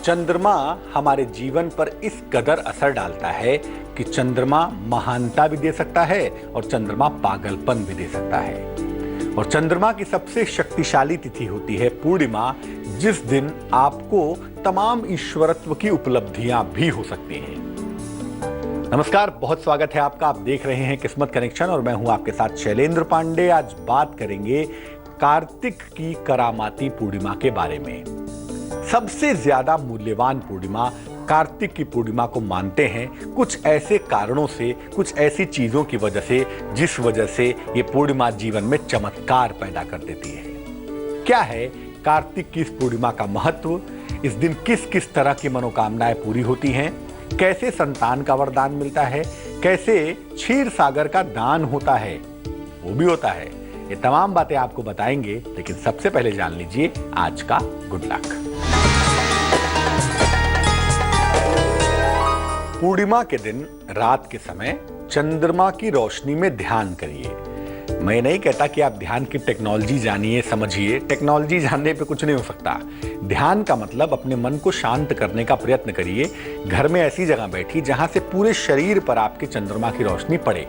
चंद्रमा हमारे जीवन पर इस कदर असर डालता है कि चंद्रमा महानता भी दे सकता है और चंद्रमा पागलपन भी दे सकता है। और चंद्रमा की सबसे शक्तिशाली तिथि होती है पूर्णिमा, जिस दिन आपको तमाम ईश्वरत्व की उपलब्धियां भी हो सकती हैं। नमस्कार, बहुत स्वागत है आपका। आप देख रहे हैं किस्मत कनेक्शन और मैं हूं आपके साथ शैलेंद्र पांडे। आज बात करेंगे कार्तिक की करामाती पूर्णिमा के बारे में। सबसे ज्यादा मूल्यवान पूर्णिमा कार्तिक की पूर्णिमा को मानते हैं कुछ ऐसे कारणों से, कुछ ऐसी चीजों की वजह से, जिस वजह से ये पूर्णिमा जीवन में चमत्कार पैदा कर देती है। क्या है कार्तिक की इस पूर्णिमा का महत्व? इस दिन किस किस तरह की मनोकामनाएं पूरी होती हैं? कैसे संतान का वरदान मिलता है? कैसे क्षीर सागर का दान होता है, वो भी होता है। ये तमाम बातें आपको बताएंगे, लेकिन सबसे पहले जान लीजिए आज का गुड लक। पूर्णिमा के दिन रात के समय चंद्रमा की रोशनी में ध्यान करिए। मैं नहीं कहता कि आप ध्यान की टेक्नोलॉजी जानिए, समझिए। टेक्नोलॉजी जानने पे कुछ नहीं हो सकता। ध्यान का मतलब अपने मन को शांत करने का प्रयत्न करिए। घर में ऐसी जगह बैठिए जहां से पूरे शरीर पर आपके चंद्रमा की रोशनी पड़े।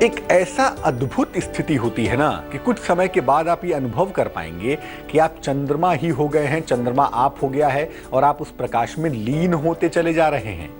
एक ऐसा अद्भुत स्थिति होती है ना कि कुछ समय के बाद आप ये अनुभव कर पाएंगे कि आप चंद्रमा ही हो गए हैं, चंद्रमा आप हो गया है और आप उस प्रकाश में लीन होते चले जा रहे हैं।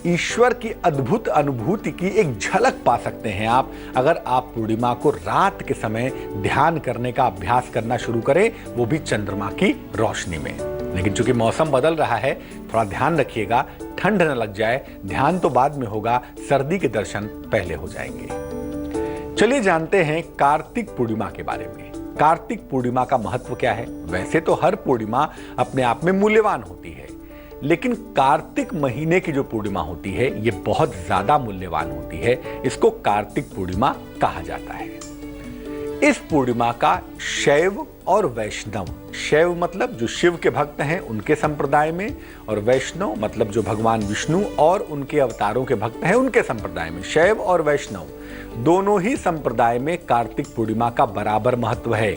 ईश्वर की अद्भुत अनुभूति की एक झलक पा सकते हैं आप अगर आप पूर्णिमा को रात के समय ध्यान करने का अभ्यास करना शुरू करें, वो भी चंद्रमा की रोशनी में। लेकिन चूंकि मौसम बदल रहा है, थोड़ा ध्यान रखिएगा, ठंड न लग जाए। ध्यान तो बाद में होगा, सर्दी के दर्शन पहले हो जाएंगे। चलिए जानते हैं कार्तिक पूर्णिमा के बारे में। कार्तिक पूर्णिमा का महत्व क्या है? वैसे तो हर पूर्णिमा अपने आप में मूल्यवान होती है, लेकिन कार्तिक महीने की जो पूर्णिमा होती है ये बहुत ज्यादा मूल्यवान होती है। इसको कार्तिक पूर्णिमा कहा जाता है। इस पूर्णिमा का शैव और वैष्णव, शैव मतलब जो शिव के भक्त हैं उनके संप्रदाय में, और वैष्णव मतलब जो भगवान विष्णु और उनके अवतारों के भक्त हैं उनके संप्रदाय में। शैव और वैष्णव दोनों ही संप्रदाय में कार्तिक पूर्णिमा का बराबर महत्व है।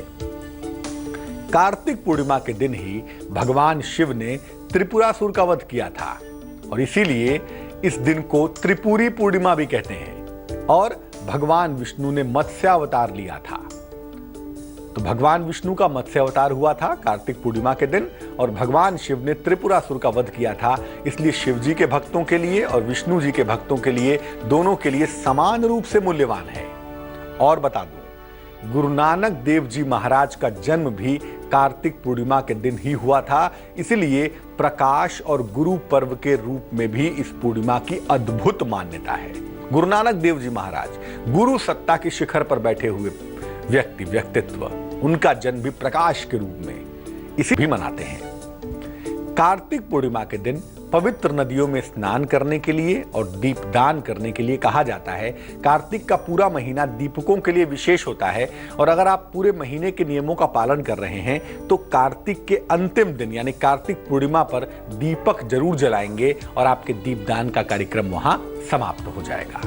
कार्तिक पूर्णिमा के दिन ही भगवान शिव ने त्रिपुरासुर का वध किया था और इसीलिए इस दिन को त्रिपुरी पूर्णिमा भी कहते हैं। और भगवान विष्णु ने मत्स्य अवतार लिया था, तो भगवान विष्णु का मत्स्य अवतार हुआ था कार्तिक पूर्णिमा के दिन, और भगवान शिव ने त्रिपुरासुर का वध किया था। इसलिए शिव जी के भक्तों के लिए और विष्णु जी के भक्तों के लिए, दोनों के लिए समान रूप से मूल्यवान है। और बता दूं, गुरु नानक देव जी महाराज का जन्म भी कार्तिक पूर्णिमा के दिन ही हुआ था। इसलिए प्रकाश और गुरु पर्व के रूप में भी इस पूर्णिमा की अद्भुत मान्यता है। गुरु नानक देव जी महाराज गुरु सत्ता के शिखर पर बैठे हुए व्यक्तित्व, उनका जन्म भी प्रकाश के रूप में इसी भी मनाते हैं। कार्तिक पूर्णिमा के दिन पवित्र नदियों में स्नान करने के लिए और दीपदान करने के लिए कहा जाता है। कार्तिक का पूरा महीना दीपकों के लिए विशेष होता है, और अगर आप पूरे महीने के नियमों का पालन कर रहे हैं तो कार्तिक के अंतिम दिन यानी कार्तिक पूर्णिमा पर दीपक जरूर जलाएंगे और आपके दीपदान का कार्यक्रम वहां समाप्त हो जाएगा।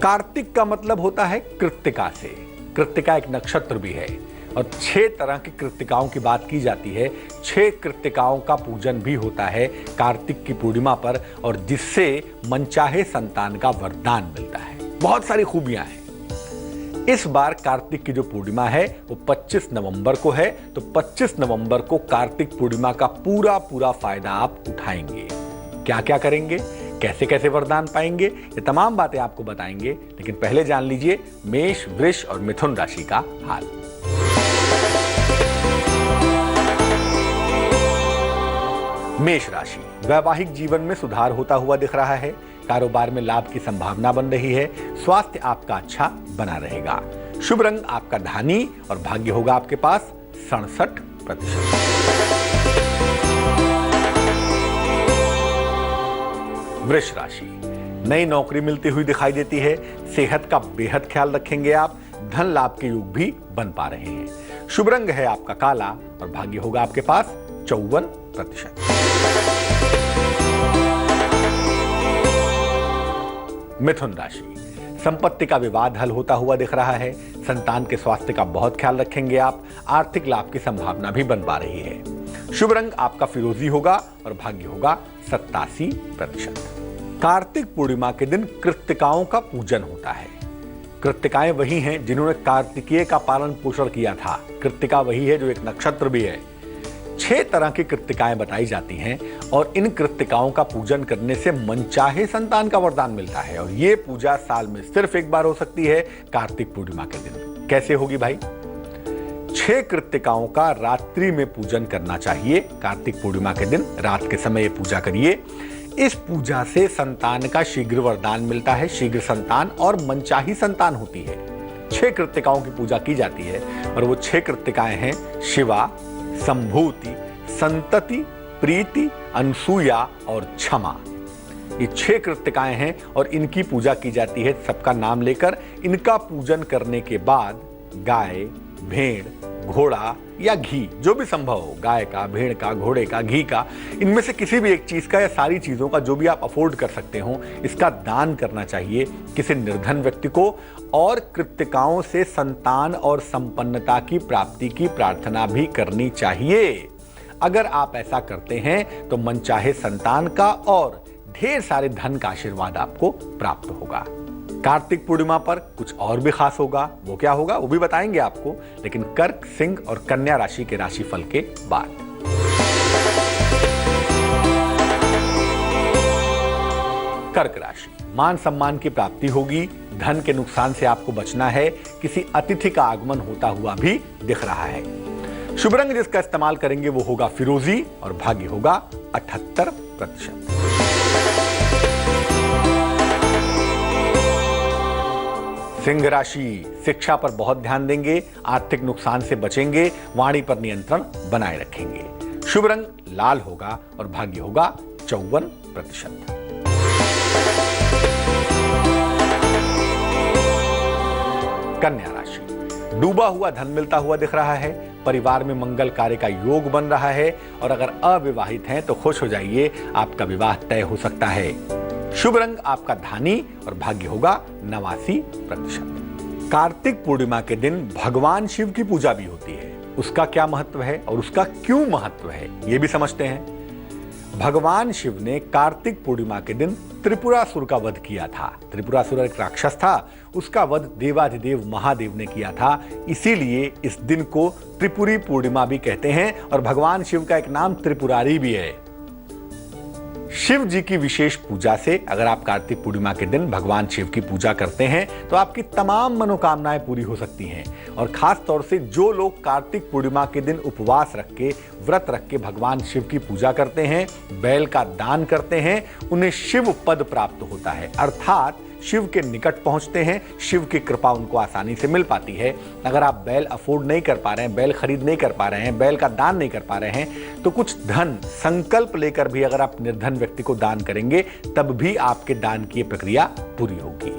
कार्तिक का मतलब होता है कृत्तिका से। कृत्तिका एक नक्षत्र भी है और 6 तरह की कृत्तिकाओं की बात की जाती है। 6 कृत्तिकाओं का पूजन भी होता है कार्तिक की पूर्णिमा पर, और जिससे मनचाहे संतान का वरदान मिलता है। बहुत सारी खूबियां हैं। इस बार कार्तिक की जो पूर्णिमा है वो 25 नवंबर को है, तो 25 नवंबर को कार्तिक पूर्णिमा का पूरा फायदा आप उठाएंगे। क्या क्या करेंगे, कैसे कैसे वरदान पाएंगे, ये तमाम बातें आपको बताएंगे। लेकिन पहले जान लीजिए मेष, वृष और मिथुन राशि का हाल। मेष राशि, वैवाहिक जीवन में सुधार होता हुआ दिख रहा है। कारोबार में लाभ की संभावना बन रही है। स्वास्थ्य आपका अच्छा बना रहेगा। शुभ रंग आपका धानी और भाग्य होगा आपके पास 67%। वृष राशि, नई नौकरी मिलती हुई दिखाई देती है। सेहत का बेहद ख्याल रखेंगे आप। धन लाभ के योग भी बन पा रहे हैं। शुभ रंग है आपका काला और भाग्य होगा आपके पास 54%। मिथुन राशि, संपत्ति का विवाद हल होता हुआ दिख रहा है। संतान के स्वास्थ्य का बहुत ख्याल रखेंगे आप। आर्थिक लाभ की संभावना भी बन पा रही है। शुभ रंग आपका फिरोजी होगा और भाग्य होगा 87%। कार्तिक पूर्णिमा के दिन कृत्तिकाओं का पूजन होता है। कृत्तिकाएं वही हैं जिन्होंने कार्तिकेय का पालन पोषण किया था। कृत्तिका वही है जो एक नक्षत्र भी है। 6 तरह की कृत्तिकाएं बताई जाती हैं और इन कृत्तिकाओं का पूजन करने से मनचाहे संतान का वरदान मिलता है और ये पूजा साल में सिर्फ एक बार हो सकती है, कार्तिक पूर्णिमा के दिन। कैसे होगी भाई? 6 कृत्तिकाओं का रात्रि में पूजन करना चाहिए। कार्तिक पूर्णिमा के दिन रात के समय ये पूजा करिए। इस पूजा से संतान का शीघ्र वरदान मिलता है, शीघ्र संतान और मनचाही संतान होती है। 6 कृत्तिकाओं की पूजा की जाती है और वो 6 कृत्तिकाएं हैं शिवा, संभूति, संतति, प्रीति, अनसूया और क्षमा। ये 6 कृत्तिकाएं हैं और इनकी पूजा की जाती है सबका नाम लेकर। इनका पूजन करने के बाद गाय, भेड़, घोड़ा या घी, जो भी संभव हो, गाय का, भेड़ का, घोड़े का, घी का, इनमें से किसी भी एक चीज का या सारी चीजों का जो भी आप अफोर्ड कर सकते हो, इसका दान करना चाहिए किसी निर्धन व्यक्ति को। और कृत्तिकाओं से संतान और संपन्नता की प्राप्ति की प्रार्थना भी करनी चाहिए। अगर आप ऐसा करते हैं तो मनचाहे संतान का और ढेर सारे धन का आशीर्वाद आपको प्राप्त होगा। कार्तिक पूर्णिमा पर कुछ और भी खास होगा। वो क्या होगा वो भी बताएंगे आपको, लेकिन कर्क, सिंह और कन्या राशि के राशिफल के बाद। कर्क राशि, मान सम्मान की प्राप्ति होगी। धन के नुकसान से आपको बचना है। किसी अतिथि का आगमन होता हुआ भी दिख रहा है। शुभ रंग जिसका इस्तेमाल करेंगे वो होगा फिरोजी और भाग्य होगा 78%। सिंह राशि, शिक्षा पर बहुत ध्यान देंगे, आर्थिक नुकसान से बचेंगे, वाणी पर नियंत्रण बनाए रखेंगे। शुभ रंग लाल होगा और भाग्य होगा 54%। कन्या राशि, डूबा हुआ धन मिलता हुआ दिख रहा है। परिवार में मंगल कार्य का योग बन रहा है और अगर अविवाहित हैं तो खुश हो जाइए, आपका विवाह तय हो सकता है। शुभ रंग आपका धानी और भाग्य होगा 89%। कार्तिक पूर्णिमा के दिन भगवान शिव की पूजा भी होती है। उसका क्या महत्व है और उसका क्यों महत्व है ये भी समझते हैं। भगवान शिव ने कार्तिक पूर्णिमा के दिन त्रिपुरासुर का वध किया था। त्रिपुरासुर एक राक्षस था, उसका वध देवाधिदेव महादेव ने किया था। इसीलिए इस दिन को त्रिपुरी पूर्णिमा भी कहते हैं और भगवान शिव का एक नाम त्रिपुरारी भी है। शिव जी की विशेष पूजा से अगर आप कार्तिक पूर्णिमा के दिन भगवान शिव की पूजा करते हैं तो आपकी तमाम मनोकामनाएं पूरी हो सकती हैं। और खास तौर से जो लोग कार्तिक पूर्णिमा के दिन उपवास रख के, व्रत रख के भगवान शिव की पूजा करते हैं, बैल का दान करते हैं, उन्हें शिव पद प्राप्त होता है, अर्थात शिव के निकट पहुंचते हैं। शिव की कृपा उनको आसानी से मिल पाती है। अगर आप बैल अफोर्ड नहीं कर पा रहे हैं, बैल खरीद नहीं कर पा रहे हैं, बैल का दान नहीं कर पा रहे हैं, तो कुछ धन संकल्प लेकर भी अगर आप निर्धन व्यक्ति को दान करेंगे तब भी आपके दान की प्रक्रिया पूरी होगी।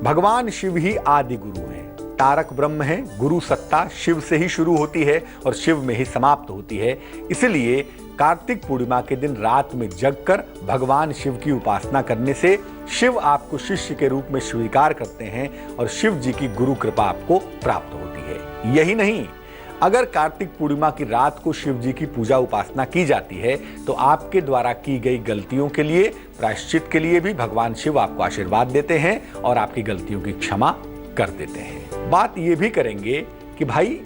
भगवान शिव ही आदि गुरु हैं, तारक ब्रह्म है। गुरु सत्ता शिव से ही शुरू होती है और शिव में ही समाप्त होती है। इसलिए कार्तिक पूर्णिमा के दिन रात में जगकर भगवान शिव की उपासना करने से शिव आपको शिष्य के रूप में स्वीकार करते हैं और शिव जी की गुरु कृपा आपको प्राप्त होती है। यही नहीं, अगर कार्तिक पूर्णिमा की रात को शिव जी की पूजा उपासना की जाती है तो आपके द्वारा की गई गलतियों के लिए, प्रायश्चित के लिए भी भगवान शिव आपको आशीर्वाद देते हैं और आपकी गलतियों की क्षमा कर देते हैं। बात ये भी करेंगे कि भाई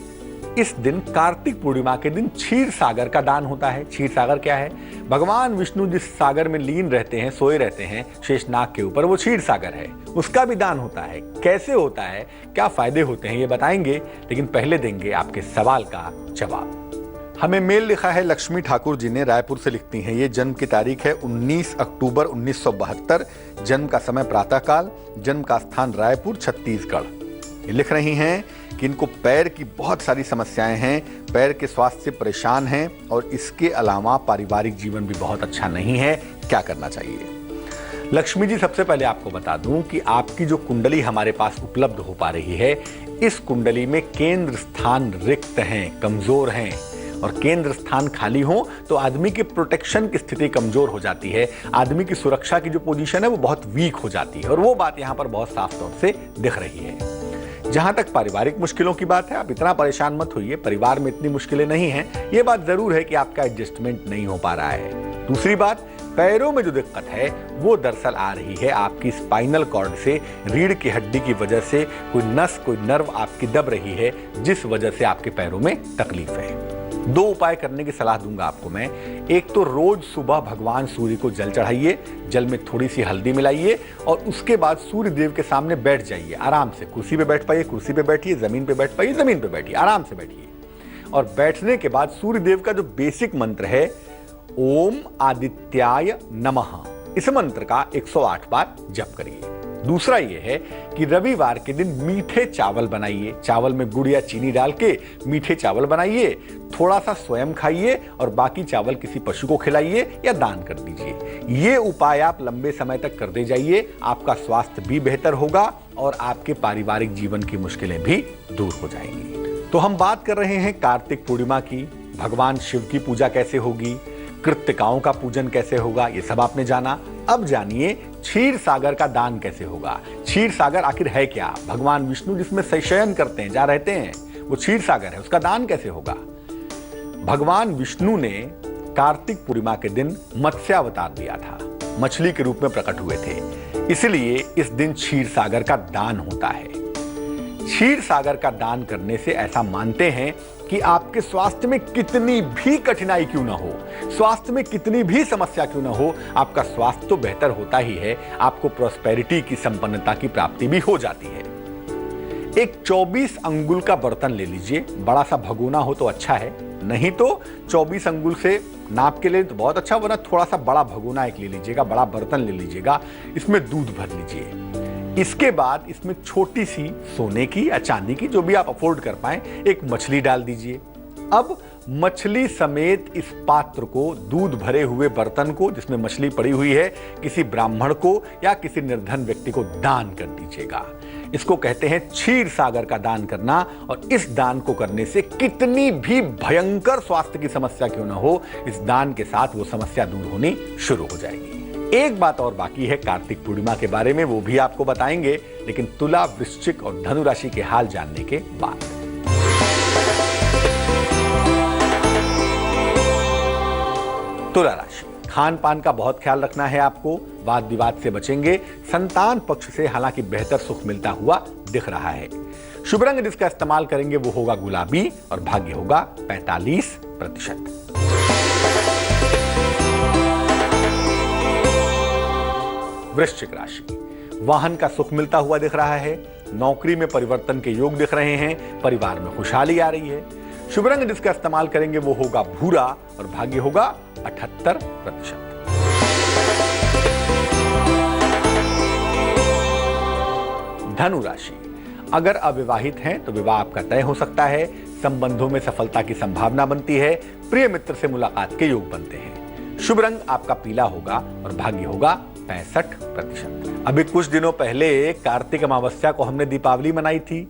इस दिन कार्तिक पूर्णिमा के दिन क्षीर सागर का दान होता है। क्षीर सागर क्या है? भगवान विष्णु जिस सागर में लीन रहते हैं, सोए रहते हैं शेषनाग के ऊपर, वो क्षीर सागर है। उसका भी दान होता है। कैसे होता है, क्या फायदे होते हैं ये बताएंगे, लेकिन पहले देंगे आपके सवाल का जवाब। हमें मेल लिखा है लक्ष्मी ठाकुर जी ने, रायपुर से लिखती हैं। ये जन्म की तारीख है 19 अक्टूबर 1972। जन्म का समय प्रातःकाल, जन्म का स्थान रायपुर, छत्तीसगढ़। ये लिख रही हैं कि इनको पैर की बहुत सारी समस्याएं हैं, पैर के स्वास्थ्य से परेशान हैं और इसके अलावा पारिवारिक जीवन भी बहुत अच्छा नहीं है। क्या करना चाहिए? लक्ष्मी जी, सबसे पहले आपको बता दूं कि आपकी जो कुंडली हमारे पास उपलब्ध हो पा रही है, इस कुंडली में केंद्र स्थान रिक्त हैं, कमजोर हैं। और केंद्र स्थान खाली हो तो आदमी के प्रोटेक्शन की स्थिति कमजोर हो जाती है, आदमी की सुरक्षा की जो पोजीशन है वो बहुत वीक हो जाती है और वो बात यहाँ पर बहुत साफ तौर से दिख रही है। जहां तक पारिवारिक मुश्किलों की बात है, आप इतना परेशान मत होइए, परिवार में इतनी मुश्किलें नहीं हैं। ये बात जरूर है कि आपका एडजस्टमेंट नहीं हो पा रहा है। दूसरी बात, पैरों में जो दिक्कत है वो दरअसल आ रही है आपकी स्पाइनल कॉर्ड से, रीढ़ की हड्डी की वजह से कोई नस, कोई नर्व आपकी दब रही है, जिस वजह से आपके पैरों में तकलीफ है। 2 उपाय करने की सलाह दूंगा आपको मैं। एक तो रोज सुबह भगवान सूर्य को जल चढ़ाइए, जल में थोड़ी सी हल्दी मिलाइए और उसके बाद सूर्य देव के सामने बैठ जाइए आराम से। कुर्सी पे बैठ पाइए, कुर्सी पे बैठिए, जमीन पे बैठ पाइए, जमीन पे बैठिए, आराम से बैठिए। और बैठने के बाद सूर्य देव का जो बेसिक मंत्र है, ओम आदित्याय नमः, इस मंत्र का 108 बार जप करिए। दूसरा यह है कि रविवार के दिन मीठे चावल बनाइए, चावल में गुड़ या चीनी डाल के मीठे चावल बनाइए, थोड़ा सा स्वयं खाइए और बाकी चावल किसी पशु को खिलाइए या दान कर दीजिए। ये उपाय आप लंबे समय तक करते जाइए, आपका स्वास्थ्य भी बेहतर होगा और आपके पारिवारिक जीवन की मुश्किलें भी दूर हो जाएंगी। तो हम बात कर रहे हैं कार्तिक पूर्णिमा की, भगवान शिव की पूजा कैसे होगी, कृत्तिकाओं का पूजन कैसे होगा, ये सब आपने जाना। अब जानिए क्षीर सागर का दान कैसे होगा। क्षीर सागर आखिर है क्या? भगवान विष्णु जिसमें शयन करते हैं, जहां रहते हैं, वो क्षीर सागर है, उसका दान कैसे होगा? भगवान विष्णु ने कार्तिक पूर्णिमा के दिन मत्स्यावतार लिया था, मछली के रूप में प्रकट हुए थे, इसलिए इस दिन क्षीर सागर का दान होता है। क्षीर सागर का दान करने से ऐसा मानते हैं कि आपके स्वास्थ्य में कितनी भी कठिनाई क्यों ना हो, स्वास्थ्य में कितनी भी समस्या क्यों ना हो, आपका स्वास्थ्य तो बेहतर होता ही है, आपको प्रॉस्पेरिटी की, संपन्नता की प्राप्ति भी हो जाती है। एक 24 अंगुल का बर्तन ले लीजिए, बड़ा सा भगोना हो तो अच्छा है, नहीं तो 24 अंगुल से नाप के ले तो बहुत अच्छा, वरना थोड़ा सा बड़ा भगोना एक ले लीजिएगा, बड़ा बर्तन ले लीजिएगा, इसमें दूध भर लीजिए। इसके बाद इसमें छोटी सी सोने की या चांदी की, जो भी आप अफोर्ड कर पाए, एक मछली डाल दीजिए। अब मछली समेत इस पात्र को, दूध भरे हुए बर्तन को जिसमें मछली पड़ी हुई है, किसी ब्राह्मण को या किसी निर्धन व्यक्ति को दान कर दीजिएगा। इसको कहते हैं क्षीर सागर का दान करना, और इस दान को करने से कितनी भी भयंकर स्वास्थ्य की समस्या क्यों ना हो, इस दान के साथ वो समस्या दूर होनी शुरू हो जाएगी। एक बात और बाकी है कार्तिक पूर्णिमा के बारे में, वो भी आपको बताएंगे, लेकिन तुला, वृश्चिक और धनु राशि के हाल जानने के बाद। तुला राशि, खान पान का बहुत ख्याल रखना है आपको, वाद विवाद से बचेंगे, संतान पक्ष से हालांकि बेहतर सुख मिलता हुआ दिख रहा है। शुभ रंग जिसका इस्तेमाल करेंगे वो होगा गुलाबी और भाग्य होगा 45%। वृश्चिक राशि, वाहन का सुख मिलता हुआ दिख रहा है, नौकरी में परिवर्तन के योग दिख रहे हैं, परिवार में खुशहाली आ रही है। शुभ रंग जिसका इस्तेमाल करेंगे वो होगा भूरा और भाग्य होगा 78%। धनु राशि, अगर अविवाहित हैं तो विवाह आपका तय हो सकता है, संबंधों में सफलता की संभावना बनती है, प्रिय मित्र से मुलाकात के योग बनते हैं। शुभ रंग आपका पीला होगा और भाग्य होगा 65%। अभी कुछ दिनों पहले कार्तिक अमावस्या को हमने दीपावली मनाई थी।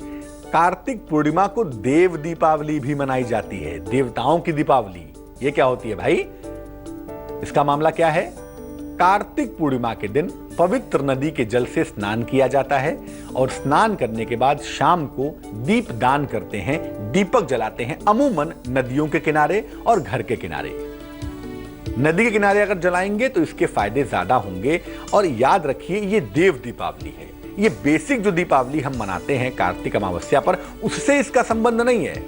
कार्तिक पूर्णिमा को देव दीपावली भी मनाई जाती है, देवताओं की दीपावली। ये क्या होती है भाई? इसका मामला क्या है? कार्तिक पूर्णिमा के दिन पवित्र नदी के जल से स्नान किया जाता है और स्नान करने के बाद शाम को दीप दान करते हैं, दीपक जलाते हैं, अमूमन नदियों के किनारे और घर के किनारे। नदी के किनारे अगर जलाएंगे तो इसके फायदे ज्यादा होंगे। और याद रखिए, ये देव दीपावली है, ये बेसिक जो दीपावली हम मनाते हैं कार्तिक अमावस्या पर, उससे इसका संबंध नहीं है।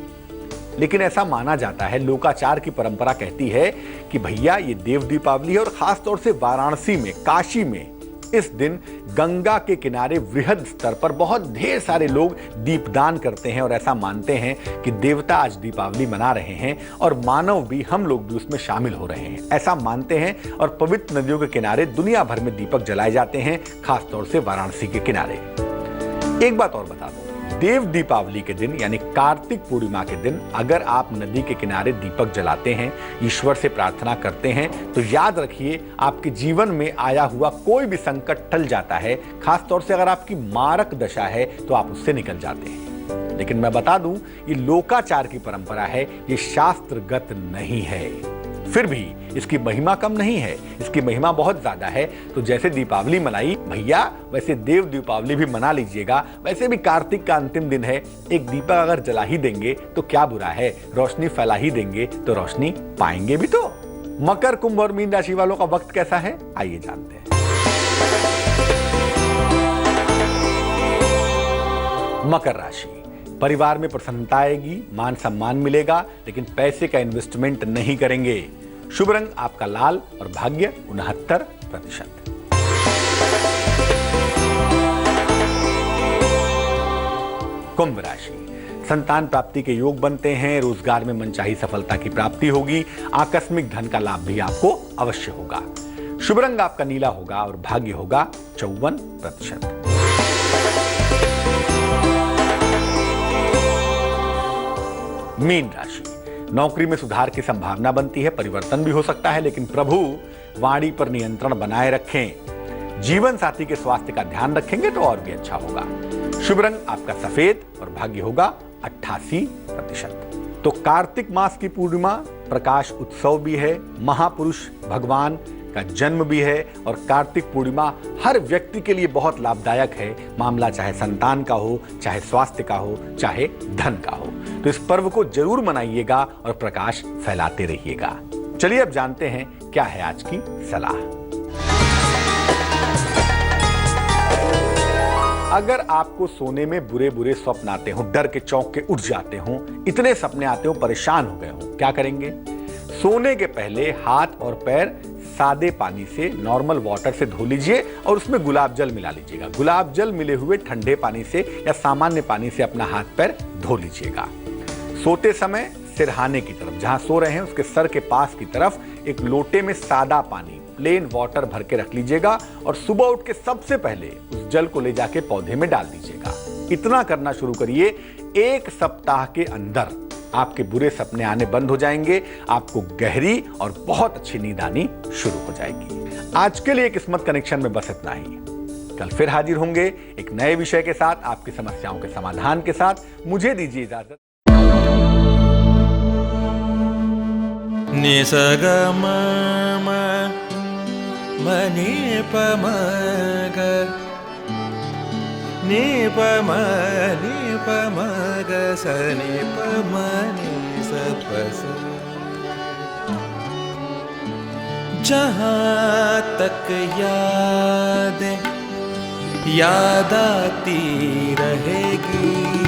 लेकिन ऐसा माना जाता है, लोकाचार की परंपरा कहती है कि भैया ये देव दीपावली है। और खास तौर से वाराणसी में, काशी में इस दिन गंगा के किनारे वृहद स्तर पर बहुत ढेर सारे लोग दीपदान करते हैं और ऐसा मानते हैं कि देवता आज दीपावली मना रहे हैं और मानव भी, हम लोग भी उसमें शामिल हो रहे हैं, ऐसा मानते हैं। और पवित्र नदियों के किनारे दुनिया भर में दीपक जलाए जाते हैं, खासतौर से वाराणसी के किनारे। एक बात और बता दो, देव दीपावली के दिन यानी कार्तिक पूर्णिमा के दिन अगर आप नदी के किनारे दीपक जलाते हैं, ईश्वर से प्रार्थना करते हैं, तो याद रखिए आपके जीवन में आया हुआ कोई भी संकट टल जाता है। खास तौर से अगर आपकी मारक दशा है तो आप उससे निकल जाते हैं। लेकिन मैं बता दूं, ये लोकाचार की परंपरा है, ये शास्त्रगत नहीं है। फिर भी इसकी महिमा कम नहीं है, इसकी महिमा बहुत ज्यादा है। तो जैसे दीपावली मनाई भैया, वैसे देव दीपावली भी मना लीजिएगा। वैसे भी कार्तिक का अंतिम दिन है, एक दीपक अगर जला ही देंगे तो क्या बुरा है, रोशनी फैला ही देंगे तो रोशनी पाएंगे भी तो। मकर, कुंभ और मीन राशि वालों का वक्त कैसा है, आइए जानते हैं। मकर राशि, परिवार में प्रसन्नता आएगी, मान सम्मान मिलेगा, लेकिन पैसे का इन्वेस्टमेंट नहीं करेंगे। शुभ रंग आपका लाल और भाग्य 69%। कुंभ राशि, संतान प्राप्ति के योग बनते हैं, रोजगार में मनचाही सफलता की प्राप्ति होगी, आकस्मिक धन का लाभ भी आपको अवश्य होगा। शुभ रंग आपका नीला होगा और भाग्य होगा 54%। मीन राशि, नौकरी में सुधार की संभावना बनती है, परिवर्तन भी हो सकता है, लेकिन प्रभु वाणी पर नियंत्रण बनाए रखें। जीवन साथी के स्वास्थ्य का ध्यान रखेंगे तो और भी अच्छा होगा। शुभ रंग आपका सफेद और भाग्य होगा 88%। तो कार्तिक मास की पूर्णिमा प्रकाश उत्सव भी है, महापुरुष भगवान का जन्म भी है, और कार्तिक पूर्णिमा हर व्यक्ति के लिए बहुत लाभदायक है। मामला चाहे संतान का हो, चाहे स्वास्थ्य का हो, चाहे धन का हो। तो इस पर्व को जरूर मनाइएगा और प्रकाश फैलाते रहिएगा। चलिए अब जानते हैं क्या है आज की सलाह। अगर आपको सोने में बुरे बुरे स्वप्न आते हो, डर के चौंक के उठ जाते हो, इतने सपने आते हो, परेशान हो गए हो, क्या करेंगे? सोने के पहले हाथ और पैर सादे पानी से, नॉर्मल वाटर से धो लीजिए और उसमें गुलाब जल मिला लीजिएगा। गुलाब जल मिले हुए ठंडे पानी से या सामान्य पानी से अपना हाथ पैर धो लीजिएगा। सोते समय सिरहाने की तरफ, जहां सो रहे हैं उसके सर के पास की तरफ एक लोटे में सादा पानी, प्लेन वाटर भर के रख लीजिएगा और सुबह उठ के सबसे पहले उस जल को ले जाके पौधे में डाल दीजिएगा। इतना करना शुरू करिए, 1 सप्ताह के अंदर आपके बुरे सपने आने बंद हो जाएंगे, आपको गहरी और बहुत अच्छी नींद आनी शुरू हो जाएगी। आज के लिए किस्मत कनेक्शन में बस इतना ही। कल फिर हाजिर होंगे एक नए विषय के साथ, आपकी समस्याओं के समाधान के साथ। मुझे दीजिए इजाजत। निसग मनि पमग नि पमग सनि पमनि सपस। जहाँ तक याद आती रहेगी।